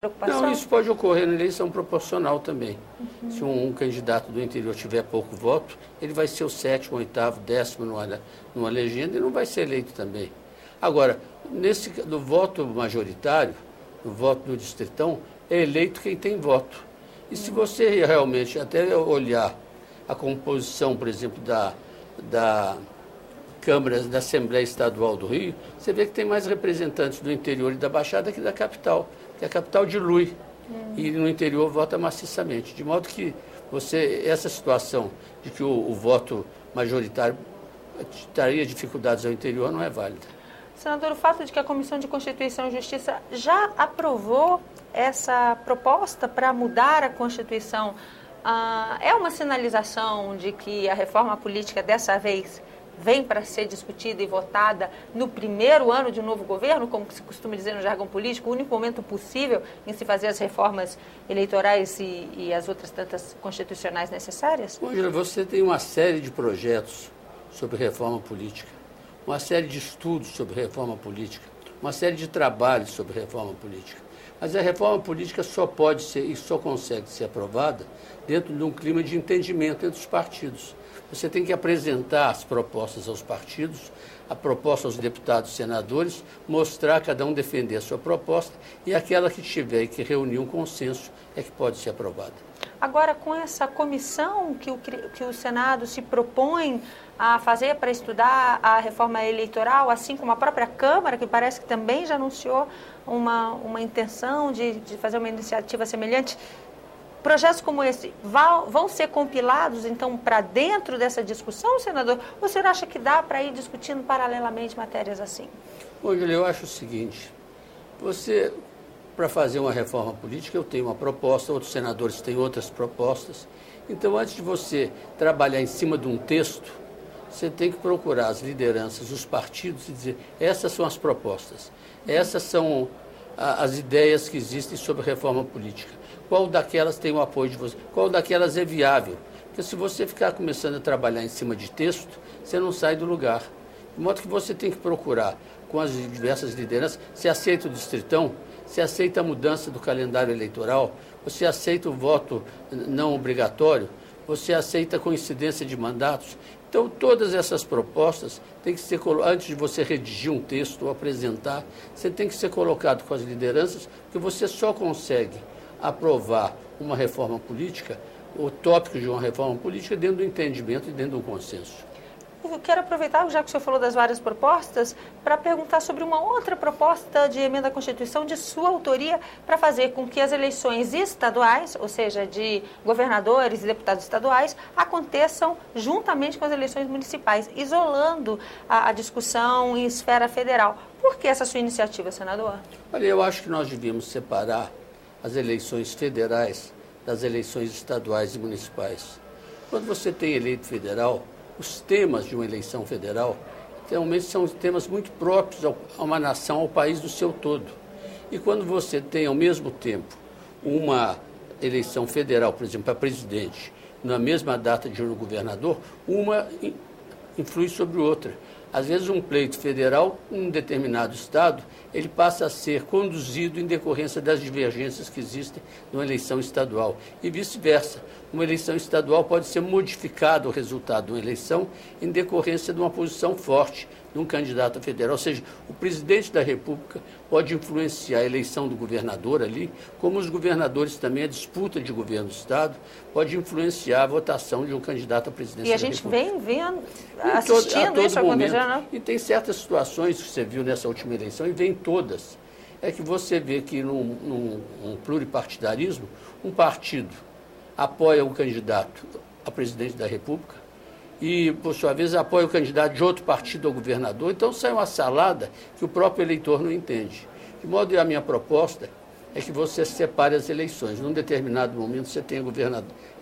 preocupação? Não, isso pode ocorrer na eleição proporcional também. Se um candidato do interior tiver pouco voto, ele vai ser o 7º, 8º, 10º numa legenda e não vai ser eleito também. Agora, no voto majoritário, no voto do distritão, é eleito quem tem voto. E se você realmente até olhar a composição, por exemplo, da Câmara, da Assembleia Estadual do Rio, você vê que tem mais representantes do interior e da Baixada que da capital. Que a capital dilui e no interior vota maciçamente. De modo que essa situação de que o voto majoritário traria dificuldades ao interior não é válida. Senador, o fato de que a Comissão de Constituição e Justiça já aprovou essa proposta para mudar a Constituição é uma sinalização de que a reforma política dessa vez vem para ser discutida e votada no primeiro ano de um novo governo, como se costuma dizer no jargão político, o único momento possível em se fazer as reformas eleitorais e as outras tantas constitucionais necessárias? Ângela, você tem uma série de projetos sobre reforma política, uma série de estudos sobre reforma política, uma série de trabalhos sobre reforma política. Mas a reforma política só pode ser e só consegue ser aprovada dentro de um clima de entendimento entre os partidos. Você tem que apresentar as propostas aos partidos, a proposta aos deputados e senadores, mostrar cada um defender a sua proposta e aquela que tiver e que reunir um consenso é que pode ser aprovada. Agora, com essa comissão que o Senado se propõe a fazer para estudar a reforma eleitoral, assim como a própria Câmara, que parece que também já anunciou uma intenção de fazer uma iniciativa semelhante, projetos como esse vão ser compilados, então, para dentro dessa discussão, senador? Ou o senhor acha que dá para ir discutindo paralelamente matérias assim? Bom, Julia, eu acho o seguinte, para fazer uma reforma política, eu tenho uma proposta, outros senadores têm outras propostas. Então, antes de você trabalhar em cima de um texto, você tem que procurar as lideranças, os partidos e dizer, essas são as propostas, essas são as ideias que existem sobre reforma política. Qual daquelas tem o apoio de você? Qual daquelas é viável? Porque se você ficar começando a trabalhar em cima de texto, você não sai do lugar. De modo que você tem que procurar, com as diversas lideranças, se aceita o distritão, se aceita a mudança do calendário eleitoral, você aceita o voto não obrigatório, você aceita a coincidência de mandatos. Então, todas essas propostas têm que ser, antes de você redigir um texto ou apresentar, você tem que ser colocado com as lideranças, porque você só consegue aprovar uma reforma política, o tópico de uma reforma política, dentro do entendimento e dentro do consenso. Eu quero aproveitar, já que o senhor falou das várias propostas, para perguntar sobre uma outra proposta de emenda à Constituição de sua autoria para fazer com que as eleições estaduais, ou seja, de governadores e deputados estaduais, aconteçam juntamente com as eleições municipais, isolando a discussão em esfera federal. Por que essa sua iniciativa, senador? Olha, eu acho que nós devíamos separar as eleições federais das eleições estaduais e municipais. Quando você tem eleito federal, os temas de uma eleição federal realmente são temas muito próprios a uma nação, ao país do seu todo. E quando você tem, ao mesmo tempo, uma eleição federal, por exemplo, para presidente, na mesma data de um governador, uma influi sobre outra. Às vezes, um pleito federal, em um determinado estado, ele passa a ser conduzido em decorrência das divergências que existem numa eleição estadual. E vice-versa. Uma eleição estadual pode ser modificado o resultado de uma eleição em decorrência de uma posição forte de um candidato federal. Ou seja, o presidente da República pode influenciar a eleição do governador ali, como os governadores também, a disputa de governo do Estado, pode influenciar a votação de um candidato à presidência da República. E a gente vem vendo, assistindo isso acontecer, não? E tem certas situações que você viu nessa última eleição, e vem todas. É que você vê que num pluripartidarismo, um partido apoia um candidato a presidente da República e, por sua vez, apoia o candidato de outro partido ao governador. Então, sai uma salada que o próprio eleitor não entende. De modo que a minha proposta é que você separe as eleições. Num determinado momento, você tem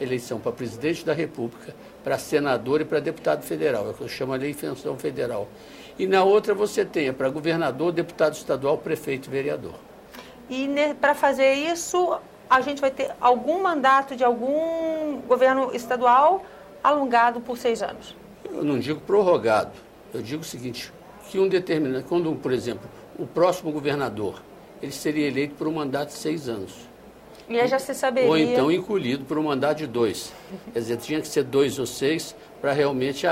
eleição para presidente da República, para senador e para deputado federal, é o que eu chamo de eleição federal. E na outra você tem para governador, deputado estadual, prefeito e vereador. E para fazer isso, a gente vai ter algum mandato de algum governo estadual alongado por 6 anos? Eu não digo prorrogado. Eu digo o seguinte, que quando, por exemplo, o próximo governador, ele seria eleito por um mandato de 6 anos. E aí já se saberia... Ou então encolhido por um mandato de 2. Quer dizer, tinha que ser 2 ou 6 para realmente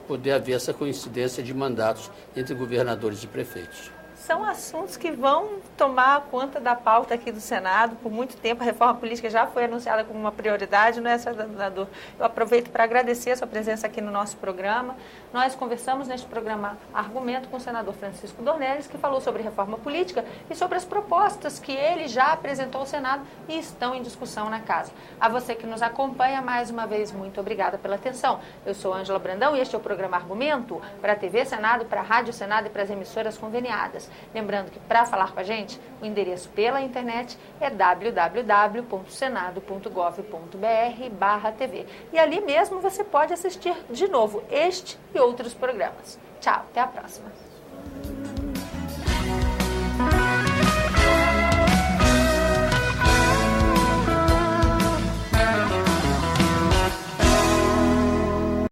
poder haver essa coincidência de mandatos entre governadores e prefeitos. São assuntos que vão tomar conta da pauta aqui do Senado por muito tempo. A reforma política já foi anunciada como uma prioridade, não é, senador? Eu aproveito para agradecer a sua presença aqui no nosso programa. Nós conversamos neste programa Argumento com o senador Francisco Dornelles, que falou sobre reforma política e sobre as propostas que ele já apresentou ao Senado e estão em discussão na casa. A você que nos acompanha, mais uma vez, muito obrigada pela atenção. Eu sou Ângela Brandão e este é o programa Argumento para a TV Senado, para a Rádio Senado e para as emissoras conveniadas. Lembrando que para falar com a gente, o endereço pela internet é www.senado.gov.br/TV. E ali mesmo você pode assistir de novo este e outros programas. Tchau, até a próxima.